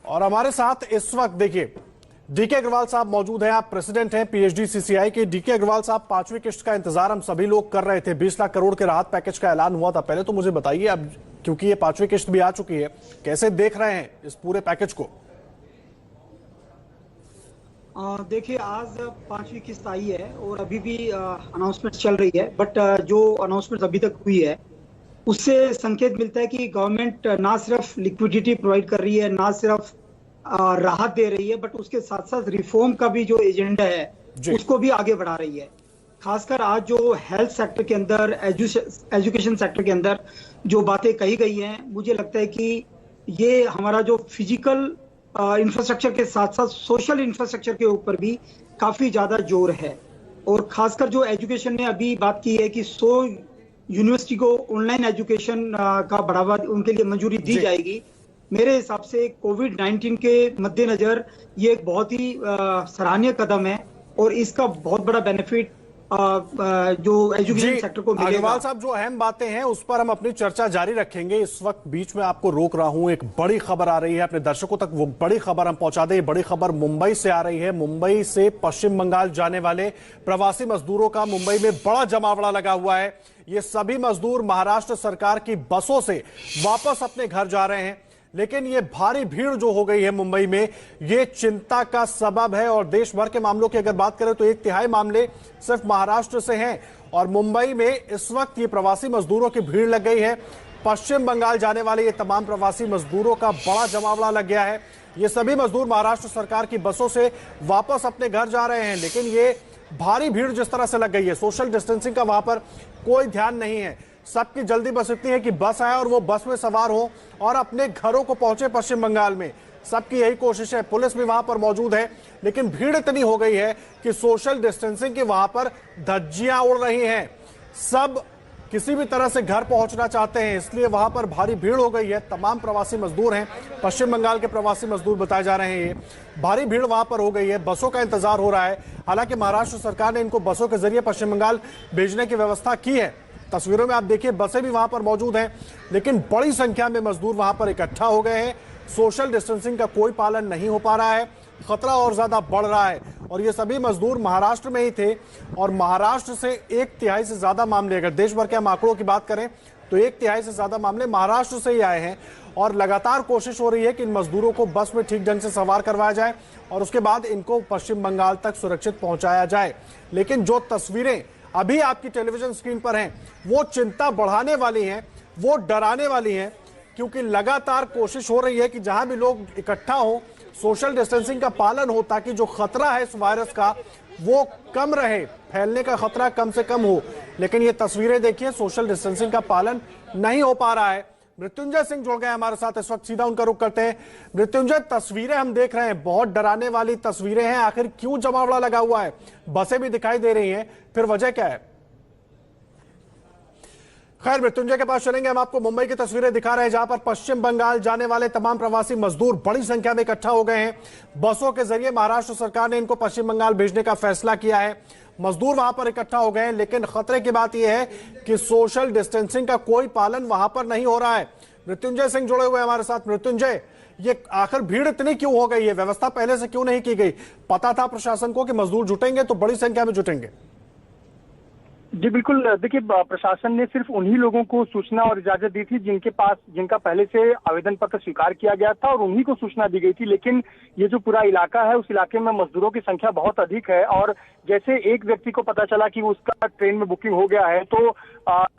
और हमारे साथ इस वक्त देखिए डीके अग्रवाल साहब मौजूद हैं। आप प्रेसिडेंट हैं पीएचडी सीसीआई के। डीके अग्रवाल साहब, पांचवी किश्त का इंतजार हम सभी लोग कर रहे थे। 20 लाख करोड़ के राहत पैकेज का ऐलान हुआ था। पहले तो मुझे बताइए, अब क्योंकि ये पांचवी किश्त भी आ चुकी है, कैसे देख रहे हैं इस पूरे पैकेज को? देखिए, आज पांचवी किस्त आई है और अभी भी अनाउंसमेंट चल रही है। बट जो अनाउंसमेंट अभी तक हुई है उससे संकेत मिलता है कि गवर्नमेंट ना सिर्फ लिक्विडिटी प्रोवाइड कर रही है, ना सिर्फ राहत दे रही है, बट उसके साथ साथ रिफॉर्म का भी जो एजेंडा है उसको भी आगे बढ़ा रही है। खासकर आज जो हेल्थ सेक्टर के अंदर, एजुकेशन सेक्टर के अंदर जो बातें कही गई हैं, मुझे लगता है कि ये हमारा जो फिजिकल इंफ्रास्ट्रक्चर के साथ साथ सोशल इंफ्रास्ट्रक्चर के ऊपर भी काफी ज्यादा जोर है। और खासकर जो एजुकेशन ने अभी बात की है कि 100 यूनिवर्सिटी को ऑनलाइन एजुकेशन का बढ़ावा उनके लिए मंजूरी दी जाएगी। मेरे हिसाब से कोविड-19 के मद्देनजर ये एक बहुत ही सराहनीय कदम है और इसका बहुत बड़ा बेनिफिट जो एजुकेशन सेक्टर को मिलेगा। अग्रवाल साहब, जो अहम बातें हैं उस पर हम अपनी चर्चा जारी रखेंगे। इस वक्त बीच में आपको रोक रहा हूं, एक बड़ी खबर आ रही है, अपने दर्शकों तक वो बड़ी खबर हम पहुंचा दें। बड़ी खबर मुंबई से आ रही है। मुंबई से पश्चिम बंगाल जाने वाले प्रवासी मजदूरों का मुंबई में बड़ा जमावड़ा लगा हुआ है। ये सभी मजदूर महाराष्ट्र सरकार की बसों से वापस अपने घर जा रहे हैं, लेकिन ये भारी भीड़ जो हो गई है मुंबई में, ये चिंता का सबब है। और देश भर के मामलों की अगर बात करें तो 1/3 मामले सिर्फ महाराष्ट्र से हैं और मुंबई में इस वक्त ये प्रवासी मजदूरों की भीड़ लग गई है। पश्चिम बंगाल जाने वाले ये तमाम प्रवासी मजदूरों का बड़ा जमावड़ा लग गया है। ये सभी मजदूर महाराष्ट्र सरकार की बसों से वापस अपने घर जा रहे हैं, लेकिन ये भारी भीड़ जिस तरह से लग गई है, सोशल डिस्टेंसिंग का वहां पर कोई ध्यान नहीं है। सबकी जल्दी बस इतनी है कि बस आए और वो बस में सवार हो और अपने घरों को पहुंचे पश्चिम बंगाल में। सबकी यही कोशिश है। पुलिस भी वहां पर मौजूद है, लेकिन भीड़ इतनी हो गई है कि सोशल डिस्टेंसिंग की वहां पर धज्जियां उड़ रही हैं। सब किसी भी तरह से घर पहुंचना चाहते हैं, इसलिए वहां पर भारी भीड़ हो गई है। तमाम प्रवासी मजदूर हैं, पश्चिम बंगाल के प्रवासी मजदूर बताए जा रहे हैं। ये भारी भीड़ वहां पर हो गई है, बसों का इंतजार हो रहा है। हालांकि महाराष्ट्र सरकार ने इनको बसों के जरिए पश्चिम बंगाल भेजने की व्यवस्था की है। तस्वीरों में आप देखिए, बसें भी वहां पर मौजूद हैं, लेकिन बड़ी संख्या में मजदूर वहां पर इकट्ठा हो गए हैं। सोशल डिस्टेंसिंग का कोई पालन नहीं हो पा रहा है, खतरा और ज्यादा बढ़ रहा है। और ये सभी मजदूर महाराष्ट्र में ही थे और महाराष्ट्र से 1/3 से ज्यादा मामले, अगर देश भर के हम आंकड़ों की बात करें तो 1/3 से ज्यादा मामले महाराष्ट्र से ही आए हैं। और लगातार कोशिश हो रही है कि इन मजदूरों को बस में ठीक ढंग से सवार करवाया जाए और उसके बाद इनको पश्चिम बंगाल तक सुरक्षित पहुंचाया जाए। लेकिन जो तस्वीरें अभी आपकी टेलीविजन स्क्रीन पर हैं, वो चिंता बढ़ाने वाली हैं, वो डराने वाली हैं, क्योंकि लगातार कोशिश हो रही है कि जहां भी लोग इकट्ठा हो, सोशल डिस्टेंसिंग का पालन हो, ताकि जो खतरा है इस वायरस का वो कम रहे, फैलने का खतरा कम से कम हो। लेकिन ये तस्वीरें देखिए, सोशल डिस्टेंसिंग का पालन नहीं हो पा रहा है। मृत्युंजय सिंह जुड़ गए हमारे साथ इस वक्त, सीधा उनका रुख करते हैं। मृत्युंजय, तस्वीरें हम देख रहे हैं, बहुत डराने वाली तस्वीरें हैं। आखिर क्यों जमावड़ा लगा हुआ है? बसें भी दिखाई दे रही हैं, फिर वजह क्या है? खैर, मृत्युंजय के पास चलेंगे। हम आपको मुंबई की तस्वीरें दिखा रहे हैं, जहां पर पश्चिम बंगाल जाने वाले तमाम प्रवासी मजदूर बड़ी संख्या में इकट्ठा हो गए हैं। बसों के जरिए महाराष्ट्र सरकार ने इनको पश्चिम बंगाल भेजने का फैसला किया है। मजदूर वहां पर इकट्ठा हो गए हैं, लेकिन खतरे की बात यह है कि सोशल डिस्टेंसिंग का कोई पालन वहां पर नहीं हो रहा है। मृत्युंजय सिंह जुड़े हुए हमारे साथ। मृत्युंजय, ये आखिर भीड़ इतनी क्यों हो गई है? व्यवस्था पहले से क्यों नहीं की गई? पता था प्रशासन को कि मजदूर जुटेंगे तो बड़ी संख्या में जुटेंगे। जी बिल्कुल, देखिए, प्रशासन ने सिर्फ उन्हीं लोगों को सूचना और इजाजत दी थी जिनका पहले से आवेदन पत्र स्वीकार किया गया था और उन्हीं को सूचना दी गई थी। लेकिन ये जो पूरा इलाका है, उस इलाके में मजदूरों की संख्या बहुत अधिक है और जैसे एक व्यक्ति को पता चला कि उसका ट्रेन में बुकिंग हो गया है, तो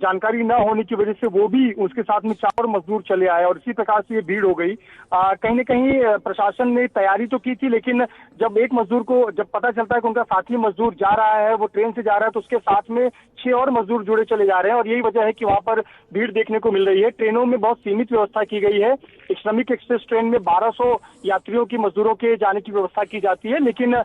जानकारी न होने की वजह से वो भी उसके साथ में 4 मजदूर चले आए और इसी प्रकार से ये भीड़ हो गई। कहीं न कहीं प्रशासन ने तैयारी तो की थी, लेकिन जब एक मजदूर को जब पता चलता है कि उनका साथी मजदूर जा रहा है, वो ट्रेन से जा रहा है, तो उसके साथ में 6 और मजदूर जुड़े चले जा रहे हैं और यही वजह है कि वहां पर भीड़ देखने को मिल रही है। ट्रेनों में बहुत सीमित व्यवस्था की गई है। श्रमिक एक्सप्रेस ट्रेन में 1200 यात्रियों की, मजदूरों के जाने की व्यवस्था की जाती है, लेकिन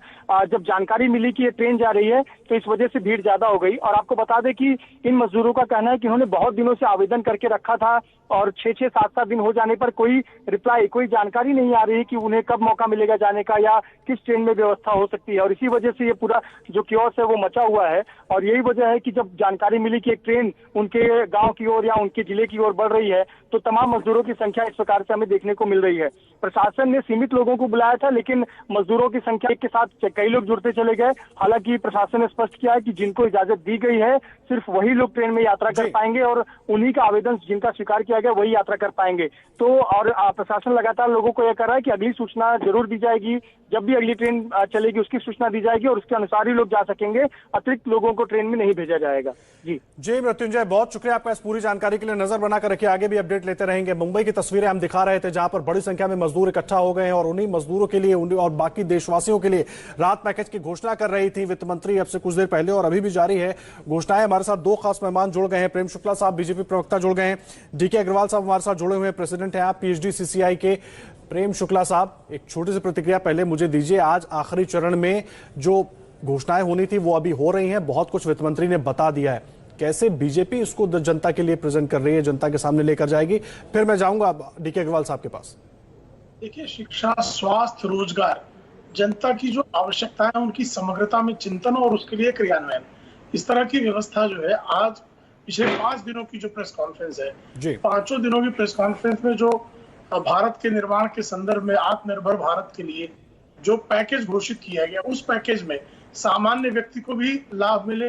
जब जानकारी मिली कि ये ट्रेन जा रही है तो इस वजह से भीड़ ज्यादा हो गई। और आपको बता दें कि इन मजदूरों का कहना है कि उन्होंने बहुत दिनों से आवेदन करके रखा था और 6-6, 7-7 दिन हो जाने पर कोई रिप्लाई, कोई जानकारी नहीं आ रही है कि उन्हें कब मौका मिलेगा जाने का या किस ट्रेन में व्यवस्था हो सकती है। और इसी वजह से ये पूरा जो कियोस्क है वो मचा हुआ है और यही वजह है कि जब जानकारी मिली कि एक ट्रेन उनके गांव की ओर या उनके जिले की ओर बढ़ रही है तो तमाम मजदूरों की संख्या इस प्रकार से हमें देखने को मिल रही है। प्रशासन ने सीमित लोगों को बुलाया था, लेकिन मजदूरों की संख्या के साथ कई लोग जुड़ते चले गए। हालांकि प्रशासन ने स्पष्ट किया है कि जिनको इजाजत दी गई है सिर्फ वही लोग ट्रेन में यात्रा कर पाएंगे और उन्हीं का आवेदन जिनका स्वीकार किया गया वही यात्रा कर पाएंगे। तो और प्रशासन लगातार लोगों को यह कर रहा है कि अगली सूचना जरूर दी जाएगी, जब भी अगली ट्रेन चलेगी उसकी सूचना दी जाएगी और उसके अनुसार ही लोग जा सकेंगे, अतिरिक्त लोगों को ट्रेन में नहीं भेजा जाएगा। जी मृत्युंजय, बहुत शुक्रिया आपका इस पूरी जानकारी के लिए। नजर बनाकर रखिए, आगे भी अपडेट लेते रहेंगे। मुंबई की तस्वीरें हम दिखा रहे थे जहां पर बड़ी संख्या में मजदूर इकट्ठा हो गए हैं और उन्हीं मजदूरों के लिए और बाकी देशवासियों के लिए राहत पैकेज की घोषणा कर रही थी वित्त मंत्री अब से कुछ देर पहले, और अभी भी जारी है घोषणाएं। हमारे साथ दो खास मेहमान जुड़ गए हैं। प्रेम शुक्ला साहब बीजेपी प्रवक्ता जुड़ गए हैं, डीके अग्रवाल साहब हमारे साथ जुड़े हुए हैं, प्रेसिडेंट हैं आप पीएचडी सीसीआई के। प्रेम शुक्ला साहब, एक छोटी सी प्रतिक्रिया पहले मुझे दीजिए। आज आखिरी चरण में जो घोषणाएं होनी थी वो अभी हो रही हैं, बहुत कुछ वित्त मंत्री ने बता दिया है। कैसे बीजेपी इसको जनता के लिए प्रेजेंट कर रही है, जनता के सामने लेकर जाएगी? फिर मैं जाऊंगा डीके अग्रवाल साहब के पास। देखिए, शिक्षा, स्वास्थ्य, रोजगार, जनता की जो आवश्यकताएं हैं उनकी समग्रता में चिंतन और उसके लिए क्रियान्वयन, इस तरह की व्यवस्था जो है आज पिछले 5 दिनों की जो प्रेस कॉन्फ्रेंस है, 5 दिनों की प्रेस कॉन्फ्रेंस में जो भारत के निर्माण के संदर्भ में आत्मनिर्भर भारत के लिए जो पैकेज घोषित किया गया, उस पैकेज में सामान्य व्यक्ति को भी लाभ मिले,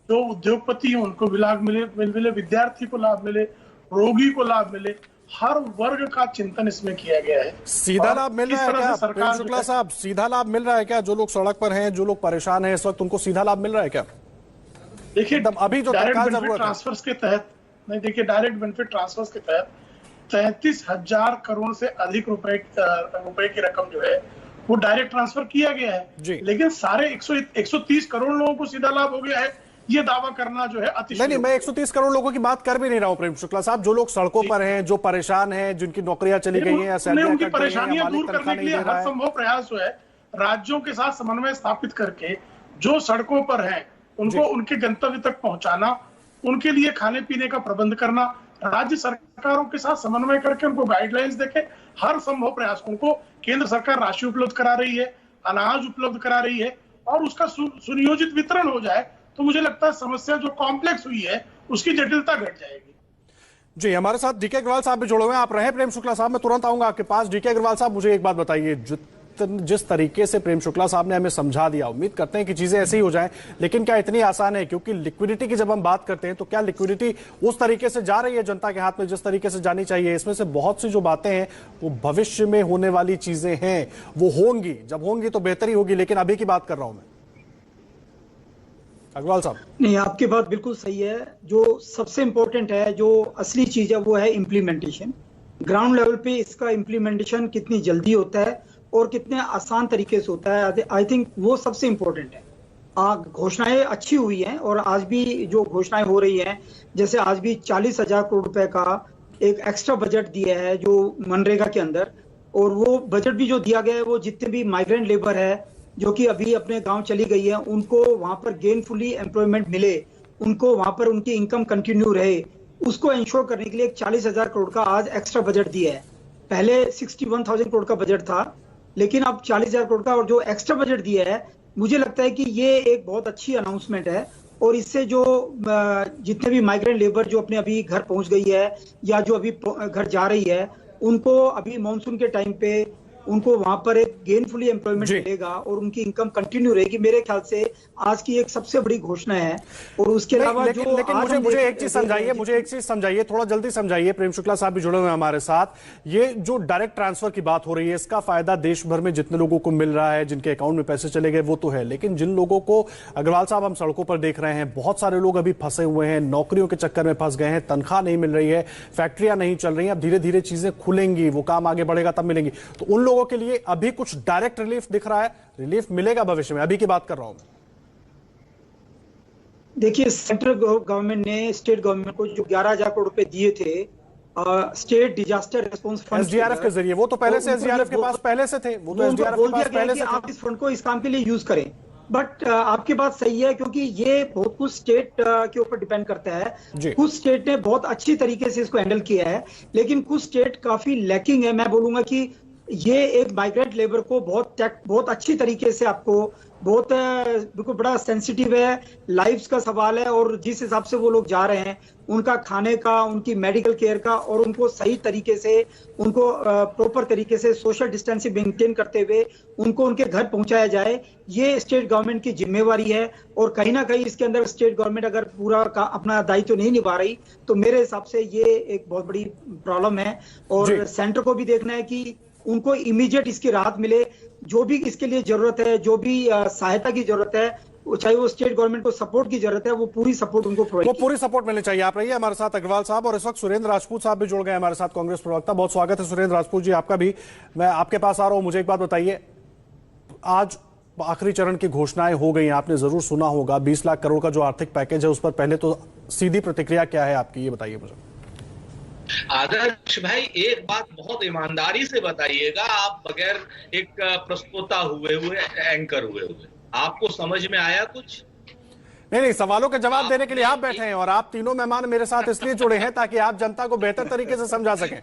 जो उद्योगपति हैं उनको भी लाभ मिले, विद्यार्थी को लाभ मिले, रोगी को लाभ मिले, हर वर्ग का चिंतन इसमें किया गया है। सीधा लाभ मिल रहा है क्या प्रेम शुक्ला साहब? सीधा लाभ मिल रहा है क्या? जो लोग सड़क पर हैं, जो लोग परेशान हैं इस वक्त, उनको सीधा लाभ मिल रहा है क्या? देखिए, अभी जो डायरेक्ट बेनिफिट ट्रांसफर्स के तहत नहीं, देखिए डायरेक्ट बेनिफिट ट्रांसफर्स के तहत 33,000 करोड़ से अधिक रुपए की रकम जो है वो डायरेक्ट ट्रांसफर किया गया है, लेकिन सारे 130 करोड़ लोगों को सीधा लाभ हो गया है, ये दावा करना जो है अतिशय नहीं, मैं 130 करोड़ लोगों की बात कर भी नहीं रहा हूं प्रेम शुक्ला साहब। जो लोग सड़कों पर हैं, जो परेशान हैं, जिनकी नौकरियां चली गई हैं, उनकी परेशानियां दूर करने के लिए हर संभव प्रयास जो है राज्यों के साथ समन्वय स्थापित करके जो सड़कों पर हैं उनको उनके गंतव्य तक पहुंचाना, उनके लिए खाने पीने का प्रबंध करना, राज्य सरकारों के साथ समन्वय करके उनको गाइडलाइंस देके हर संभव प्रयास, उनको केंद्र सरकार राशि उपलब्ध करा रही है, अनाज उपलब्ध करा रही है और उसका सुनियोजित वितरण हो जाए तो मुझे लगता है समस्या जो कॉम्प्लेक्स हुई है उसकी जटिलता घट जाएगी। जी, हमारे साथ डीके अग्रवाल साहब भी जुड़े हुए हैं। आप रहे प्रेम शुक्ला साहब, मैं तुरंत आऊंगा आपके पास। डीके अग्रवाल साहब, मुझे एक बात बताइए, जिस तरीके से प्रेम शुक्ला साहब ने हमें समझा दिया, उम्मीद करते हैं कि चीजें ऐसे ही हो जाएं, लेकिन क्या इतनी आसान है? क्योंकि लिक्विडिटी की जब हम बात करते हैं तो क्या लिक्विडिटी उस तरीके से जा रही है जनता के हाथ में जिस तरीके से जानी चाहिए? इसमें से बहुत सी जो बातें हैं वो भविष्य में होने वाली चीजें हैं, वो होंगी, जब होंगी तो बेहतरी होगी, लेकिन अभी की बात कर रहा हूं मैं। अग्रवाल साहब, नहीं, आपकी बात बिल्कुल सही है। जो सबसे इंपॉर्टेंट है, जो असली चीज है, वो है इम्प्लीमेंटेशन। ग्राउंड लेवल पे इसका इम्प्लीमेंटेशन कितनी जल्दी होता है और कितने आसान तरीके से होता है, आई थिंक वो सबसे इम्पोर्टेंट है। घोषणाएं अच्छी हुई हैं और आज भी जो घोषणाएं हो रही हैं, जैसे आज भी 40,000 करोड़ रुपए का एक एक्स्ट्रा बजट दिया है जो मनरेगा के अंदर, और वो बजट भी जो दिया गया है वो जितने भी माइग्रेंट लेबर है जो कि अभी अपने गांव चली गई है उनको वहां पर गेनफुली एम्प्लॉयमेंट मिले, उनको वहां पर उनकी इनकम कंटिन्यू रहे, उसको इंश्योर करने के लिए 40,000 करोड़ का आज एक्स्ट्रा बजट दिया है। पहले 61,000 करोड़ का बजट था, लेकिन अब 40,000 करोड़ का और जो एक्स्ट्रा बजट दिया है, मुझे लगता है कि ये एक बहुत अच्छी अनाउंसमेंट है। और इससे जो जितने भी माइग्रेंट लेबर जो अपने अभी घर पहुंच गई है या जो अभी घर जा रही है, उनको अभी मानसून के टाइम पे उनको वहां पर एक गेनफुली एम्प्लॉयमेंट मिलेगा और उनकी इनकम कंटिन्यू रहेगी। मेरे ख्याल से आज की एक सबसे बड़ी घोषणा है। और उसके अलावा लेकिन मुझे एक चीज समझाइए, थोड़ा जल्दी समझाइए। प्रेम शुक्ला साहब भी जुड़े हुए हैं हमारे साथ। ये जो डायरेक्ट ट्रांसफर की बात हो रही है, इसका फायदा देश भर में जितने लोगों को मिल रहा है, जिनके अकाउंट में पैसे चले गए, वो तो है, लेकिन जिन लोगों को, अग्रवाल साहब, हम सड़कों पर देख रहे हैं, बहुत सारे लोग अभी फंसे हुए हैं, नौकरियों के चक्कर में फंस गए हैं, तनख्वाह नहीं मिल रही है, फैक्ट्रियां नहीं चल रही हैं, अब धीरे धीरे चीजें खुलेंगी, वो काम आगे बढ़ेगा तब मिलेंगी, तो उन लोगों के लिए अभी कुछ डायरेक्ट रिलीफ दिख रहा है? रिलीफ मिलेगा भविष्य में? अभी की बात कर रहा हूं मैं। देखिए, सेंट्रल गवर्नमेंट ने स्टेट गवर्नमेंट को जो 11,000 करोड़ रुपए दिए थे state disaster response fund SDRF के जरिए, वो तो पहले से एसडीआरएफ के पास पहले से थे, वो तो एसडीआरएफ के पास पहले से थे। आप इस फंड को इस काम के लिए यूज करें, बट आपकी बात सही है, क्योंकि ये बहुत कुछ स्टेट के ऊपर डिपेंड करता है। कुछ स्टेट ने बहुत अच्छी तरीके से इसको हैंडल किया है, लेकिन कुछ स्टेट काफी लैकिंग है। मैं बोलूंगा कि ये एक माइग्रेंट लेबर को बहुत अच्छी तरीके से आपको बिल्कुल बड़ा सेंसिटिव है, लाइफ्स का सवाल है, और जिस हिसाब से वो लोग जा रहे हैं उनका खाने का, उनकी मेडिकल केयर का, और उनको सही तरीके से, उनको प्रॉपर तरीके से सोशल डिस्टेंसिंग मेंटेन करते हुए उनको उनके घर पहुंचाया जाए, ये स्टेट गवर्नमेंट की जिम्मेवारी है। और कहीं ना कहीं इसके अंदर स्टेट गवर्नमेंट अगर पूरा अपना दायित्व नहीं निभा रही तो मेरे हिसाब से ये एक बहुत बड़ी प्रॉब्लम है। और सेंटर को भी देखना है कि उनको इमीडिएट इसकी राहत मिले, जो भी इसके लिए जरूरत है, जो भी सहायता की जरूरत है, चाहे वो स्टेट गवर्नमेंट को सपोर्ट की जरूरत है, वो पूरी सपोर्ट उनको पूरी सपोर्ट मिलनी चाहिए। आप रहिए हमारे साथ अग्रवाल साहब, और इस वक्त सुरेंद्र राजपूत साहब भी जुड़ गए हमारे साथ, कांग्रेस प्रवक्ता। बहुत स्वागत है सुरेंद्र राजपूत जी आपका भी। मैं आपके पास आ रहा हूं, मुझे एक बात बताइए, आज आखिरी चरण की घोषणाएं हो गई, आपने जरूर सुना होगा 20 लाख करोड़ का जो आर्थिक पैकेज है, उस पर पहले तो सीधी प्रतिक्रिया क्या है आपकी, ये बताइए मुझे। आदर्श भाई, एक बात बहुत ईमानदारी से बताइएगा, आप बगैर एक प्रस्तोता हुए एंकर हुए आपको समझ में आया कुछ? नहीं, सवालों के जवाब देने के लिए आप बैठे हैं, और आप तीनों मेहमान मेरे साथ इसलिए जुड़े हैं ताकि आप जनता को बेहतर तरीके से समझा सकें।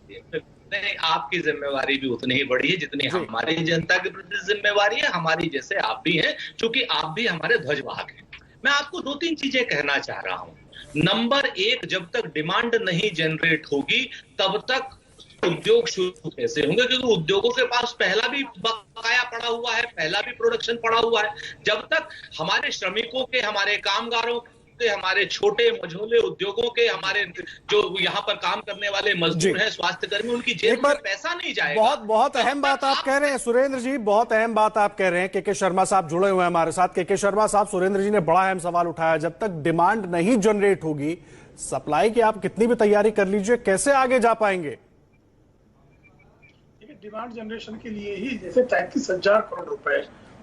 नहीं, आपकी जिम्मेवारी भी उतनी ही बड़ी है जितनी हमारी जनता के प्रति जिम्मेवारी है, हमारी जैसे आप भी हैं, क्योंकि आप भी हमारे ध्वजवाहक हैं। मैं आपको 2-3 चीजें कहना चाह रहा हूं। नंबर 1, जब तक डिमांड नहीं जनरेट होगी तब तक उद्योग शुरू कैसे होंगे, क्योंकि उद्योगों के पास पहला भी बकाया पड़ा हुआ है, पहला भी प्रोडक्शन पड़ा हुआ है। जब तक हमारे श्रमिकों के, हमारे कामगारों के, हमारे छोटे मझोले उद्योगों के, हमारे जो यहाँ पर काम करने वाले मजदूर हैं, स्वास्थ्य कर्मी, उनकी जेब में पैसा नहीं जाएगा। बहुत अहम बात आप कह रहे हैं सुरेंद्र जी, बहुत अहम बात आप कह रहे हैं। के शर्मा साहब जुड़े हुए हैं हमारे साथ। के शर्मा साहब, सुरेंद्र जी ने बड़ा अहम सवाल उठाया, जब तक डिमांड नहीं जनरेट होगी, सप्लाई की आप कितनी भी तैयारी कर लीजिए, कैसे आगे जा पाएंगे? डिमांड जनरेशन के लिए ही जैसे 33,000 करोड़ रुपए,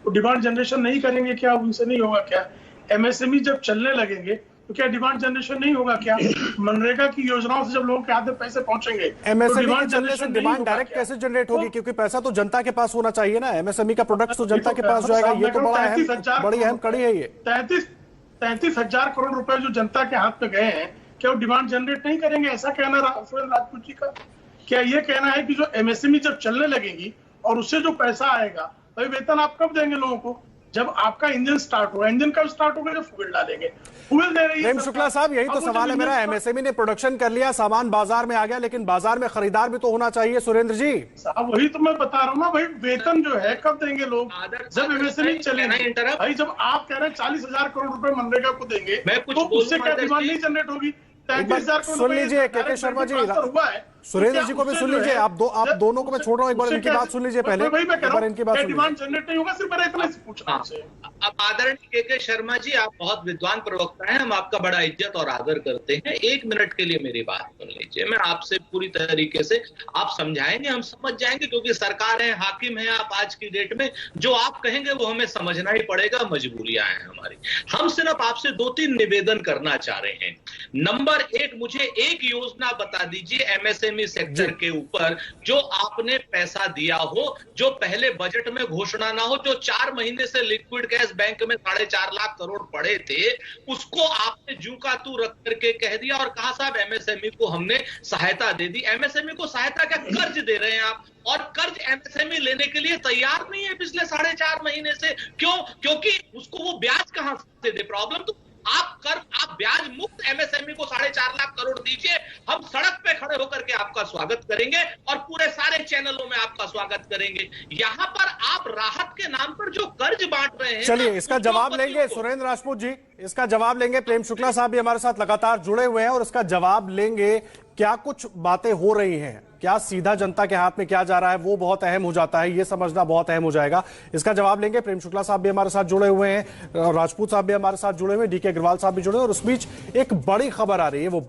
तो डिमांड जनरेशन नहीं करेंगे क्या? उनसे नहीं होगा क्या? एमएसएमई जब चलने लगेंगे तो क्या डिमांड जनरेशन नहीं होगा क्या? मनरेगा की योजनाओं से जब लोगों के हाथ में पैसे पहुंचेंगे, एमएसएमई के चलने से डिमांड डायरेक्ट कैसे जनरेट होगी? क्योंकि पैसा तो जनता के पास होना चाहिए ना, एमएसएमई का प्रोडक्ट तो जनता के पास जाएगा। ये तो बड़ी अहम कड़ी है। ये 33,000 करोड़ रुपए जो जनता के हाथ में गए हैं, क्या वो डिमांड जनरेट नहीं करेंगे? ऐसा कहना सुरेंद्र राजपूत जी का क्या ये कहना है कि जो एमएसएमई जब चलने लगेगी और उससे जो पैसा आएगा, भाई वेतन आप कब देंगे लोगों को? जब आपका इंजन स्टार्ट होगा। इंजन कब स्टार्ट होगा? जब फ्यूल डालेंगे। फ्यूल दे रही है प्रेम शुक्ला साहब, यही तो सवाल है मेरा। एमएसएमई ने प्रोडक्शन कर लिया, सामान बाजार में आ गया, लेकिन बाजार में खरीदार भी तो होना चाहिए सुरेंद्र जी। साहब वही तो मैं बता रहा हूँ ना भाई, वेतन जो है कब देंगे लोग? जब एमएसएमई चलेगी। भाई जब आप कह रहे हैं 40,000 करोड़ रुपए मनरेगा को देंगे, तो उससे क्या डिमांड नहीं जनरेट होगी? सुन लीजिए के शर्मा जी, सुरेंद्र जी को भी सुन लीजिए। आप दोनों को मैं छोड़ रहा हूँ, एक बार इनकी बात सुन लीजिए पहले। एक बार इनकी बात सुन लीजिए। अब आदरणीय के शर्मा जी, आप बहुत विद्वान प्रवक्ता हैं, हम आपका बड़ा इज्जत और आदर करते हैं। 1 मिनट के लिए मेरी बात सुन लीजिए। मैं आपसे पूरी तरीके से आप समझाएंगे, हम समझ जाएंगे, क्योंकि सरकार है, हाकिम है आप आज की डेट में। जो आप कहेंगे वो हमें समझना ही पड़ेगा, मजबूरियां हैं हमारी। हम सिर्फ आपसे 2-3 निवेदन करना चाह रहे हैं। नंबर 1, मुझे एक योजना बता दीजिए एमएसएमई सेक्टर के ऊपर जो आपने पैसा दिया हो, जो पहले बजट में घोषणा ना हो, जो 4 महीने से लिक्विड कैश बैंक में 4.5 लाख करोड़ पड़े थे, उसको आपने जू का तू रख करके कह दिया और कहा साहब एमएसएमई को हमने सहायता दे दी। एमएसएमई को सहायता क्या, कर्ज दे रहे हैं आप, और कर्ज एमएसएमई लेने के लिए तैयार नहीं है पिछले 4.5 महीने से। क्यों? क्योंकि उसको वो ब्याज कहां से दे? प्रॉब्लम तो आप ब्याज मुक्त एमएसएमई को 4.5 लाख करोड़ दीजिए, हम सड़क पे खड़े होकर के आपका स्वागत करेंगे और पूरे सारे चैनलों में आपका स्वागत करेंगे। यहाँ पर आप राहत के नाम पर जो कर्ज बांट रहे हैं, चलिए इसका जवाब लेंगे सुरेंद्र राजपूत जी, इसका जवाब लेंगे। प्रेम शुक्ला साहब भी हमारे साथ लगातार जुड़े हुए हैं और इसका जवाब लेंगे। क्या कुछ बातें हो रही हैं, क्या सीधा जनता के हाथ में क्या जा रहा है, वो बहुत अहम हो जाता है, ये समझना बहुत अहम हो जाएगा। इसका जवाब लेंगे। प्रेम शुक्ला साहब भी हमारे साथ जुड़े हुए हैं, राजपूत साहब भी हमारे साथ जुड़े हुए हैं, डीके अग्रवाल साहब भी जुड़े हैं, और उस बीच एक बड़ी खबर आ रही है। वो